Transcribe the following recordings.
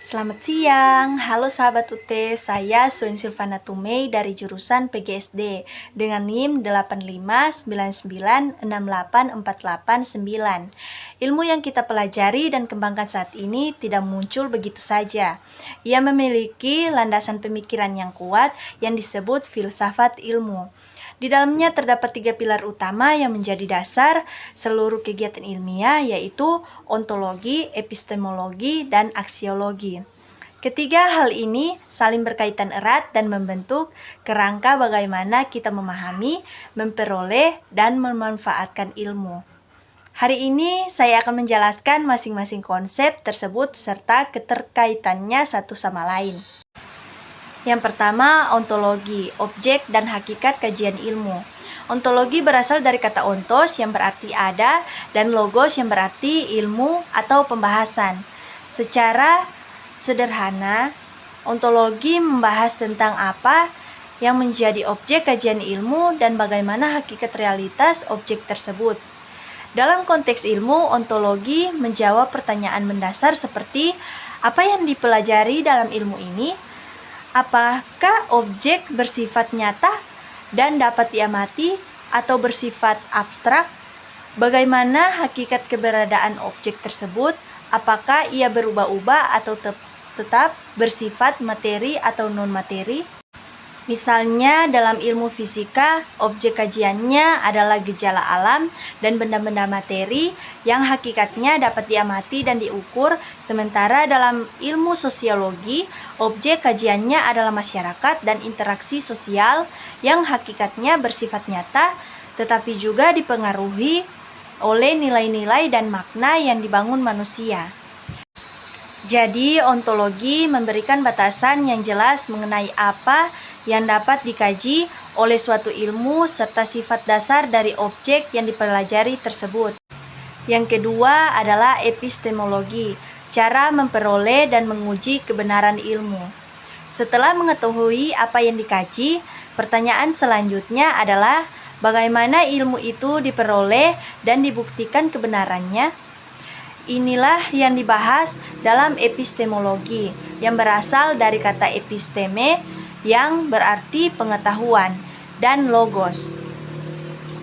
Selamat siang, halo sahabat UT, saya Sun Silvana Tumei dari jurusan PGSD dengan NIM 8599684889. Ilmu yang kita pelajari dan kembangkan saat ini tidak muncul begitu saja. Ia memiliki landasan pemikiran yang kuat yang disebut filsafat ilmu. Di dalamnya terdapat 3 pilar utama yang menjadi dasar seluruh kegiatan ilmiah, yaitu ontologi, epistemologi, dan aksiologi. Ketiga hal ini saling berkaitan erat dan membentuk kerangka bagaimana kita memahami, memperoleh, dan memanfaatkan ilmu. Hari ini saya akan menjelaskan masing-masing konsep tersebut serta keterkaitannya satu sama lain. Yang pertama, ontologi, objek dan hakikat kajian ilmu. Ontologi berasal dari kata ontos yang berarti ada dan logos yang berarti ilmu atau pembahasan. Secara sederhana, ontologi membahas tentang apa yang menjadi objek kajian ilmu dan bagaimana hakikat realitas objek tersebut. Dalam konteks ilmu, ontologi menjawab pertanyaan mendasar seperti apa yang dipelajari dalam ilmu ini? Apakah objek bersifat nyata dan dapat diamati atau bersifat abstrak? Bagaimana hakikat keberadaan objek tersebut? Apakah ia berubah-ubah atau tetap bersifat materi atau non-materi? Misalnya dalam ilmu fisika, objek kajiannya adalah gejala alam dan benda-benda materi yang hakikatnya dapat diamati dan diukur, sementara dalam ilmu sosiologi, objek kajiannya adalah masyarakat dan interaksi sosial yang hakikatnya bersifat nyata, tetapi juga dipengaruhi oleh nilai-nilai dan makna yang dibangun manusia. Jadi, ontologi memberikan batasan yang jelas mengenai apa yang dapat dikaji oleh suatu ilmu serta sifat dasar dari objek yang dipelajari tersebut. Yang kedua adalah epistemologi, cara memperoleh dan menguji kebenaran ilmu. Setelah mengetahui apa yang dikaji, pertanyaan selanjutnya adalah bagaimana ilmu itu diperoleh dan dibuktikan kebenarannya. Inilah yang dibahas dalam epistemologi, yang berasal dari kata episteme, yang berarti pengetahuan, dan logos.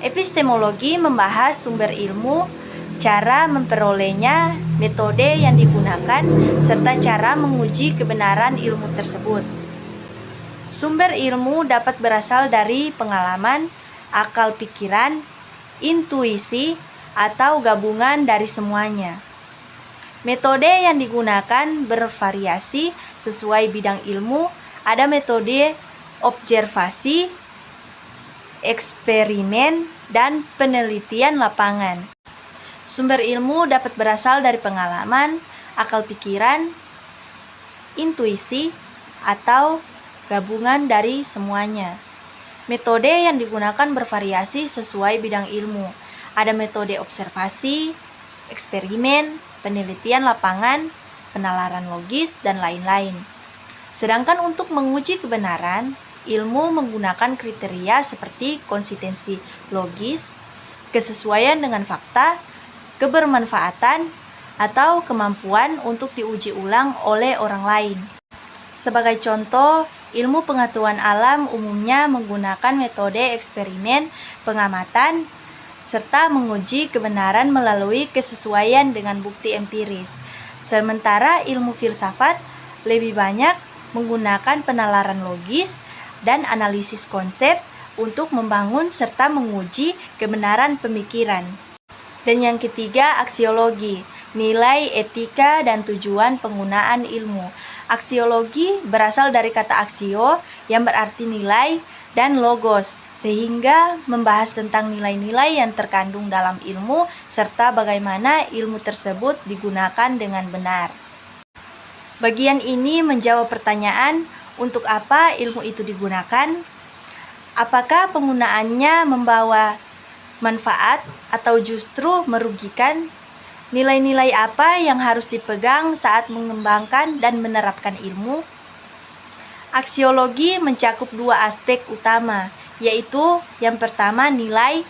Epistemologi membahas sumber ilmu, cara memperolehnya, metode yang digunakan, serta cara menguji kebenaran ilmu tersebut. Sumber ilmu dapat berasal dari pengalaman, akal pikiran, intuisi, atau gabungan dari semuanya. Metode yang digunakan bervariasi sesuai bidang ilmu. Ada metode observasi, eksperimen, dan penelitian lapangan. Sumber ilmu dapat berasal dari pengalaman, akal pikiran, intuisi, atau gabungan dari semuanya. Metode yang digunakan bervariasi sesuai bidang ilmu. Ada metode observasi, eksperimen, penelitian lapangan, penalaran logis, dan lain-lain. Sedangkan untuk menguji kebenaran, ilmu menggunakan kriteria seperti konsistensi logis, kesesuaian dengan fakta, kebermanfaatan, atau kemampuan untuk diuji ulang oleh orang lain. Sebagai contoh, ilmu pengetahuan alam umumnya menggunakan metode eksperimen, pengamatan, serta menguji kebenaran melalui kesesuaian dengan bukti empiris. Sementara ilmu filsafat lebih banyak menggunakan penalaran logis dan analisis konsep untuk membangun serta menguji kebenaran pemikiran. Dan yang ketiga, aksiologi, nilai, etika, dan tujuan penggunaan ilmu. Aksiologi berasal dari kata aksio yang berarti nilai dan logos, sehingga membahas tentang nilai-nilai yang terkandung dalam ilmu serta bagaimana ilmu tersebut digunakan dengan benar. Bagian ini menjawab pertanyaan, untuk apa ilmu itu digunakan? Apakah penggunaannya membawa manfaat atau justru merugikan? Nilai-nilai apa yang harus dipegang saat mengembangkan dan menerapkan ilmu? Aksiologi mencakup 2 aspek utama, yaitu yang pertama nilai,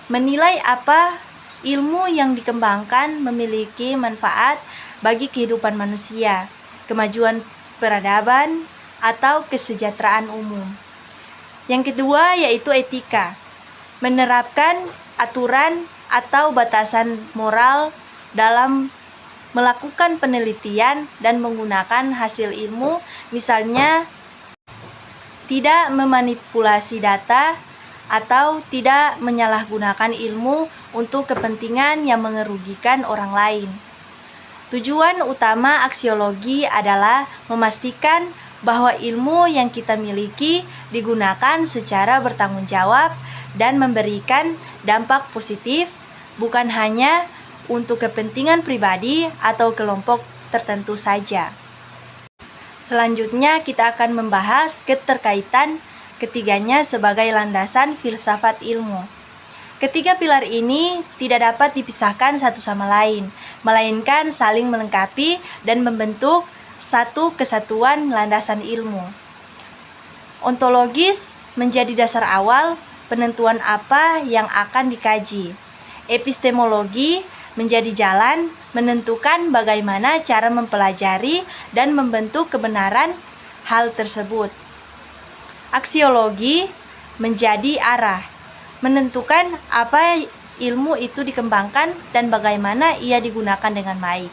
menilai apa ilmu yang dikembangkan memiliki manfaat bagi kehidupan manusia. kemajuan peradaban, atau kesejahteraan umum. Yang kedua yaitu etika, menerapkan aturan atau batasan moral dalam melakukan penelitian dan menggunakan hasil ilmu, misalnya tidak memanipulasi data atau tidak menyalahgunakan ilmu untuk kepentingan yang mengerugikan orang lain. Tujuan utama aksiologi adalah memastikan bahwa ilmu yang kita miliki digunakan secara bertanggung jawab dan memberikan dampak positif, bukan hanya untuk kepentingan pribadi atau kelompok tertentu saja. Selanjutnya kita akan membahas keterkaitan ketiganya sebagai landasan filsafat ilmu. Ketiga pilar ini tidak dapat dipisahkan satu sama lain, melainkan saling melengkapi dan membentuk satu kesatuan landasan ilmu. Ontologis menjadi dasar awal penentuan apa yang akan dikaji. Epistemologi menjadi jalan menentukan bagaimana cara mempelajari dan membentuk kebenaran hal tersebut. Aksiologi menjadi arah menentukan apa ilmu itu dikembangkan dan bagaimana ia digunakan dengan baik.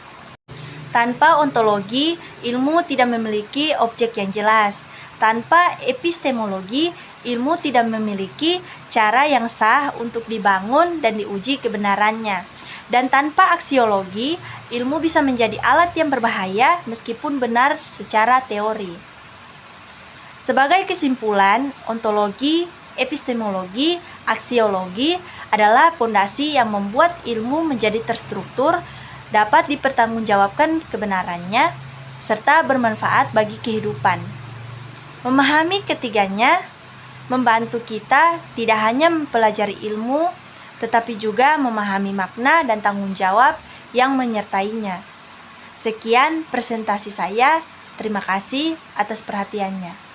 Tanpa ontologi, ilmu tidak memiliki objek yang jelas. Tanpa epistemologi, ilmu tidak memiliki cara yang sah untuk dibangun dan diuji kebenarannya. Dan tanpa aksiologi, ilmu bisa menjadi alat yang berbahaya meskipun benar secara teori. Sebagai kesimpulan, ontologi, epistemologi, aksiologi adalah fondasi yang membuat ilmu menjadi terstruktur, dapat dipertanggungjawabkan kebenarannya, serta bermanfaat bagi kehidupan. Memahami ketiganya membantu kita tidak hanya mempelajari ilmu, tetapi juga memahami makna dan tanggung jawab yang menyertainya. Sekian presentasi saya. Terima kasih atas perhatiannya.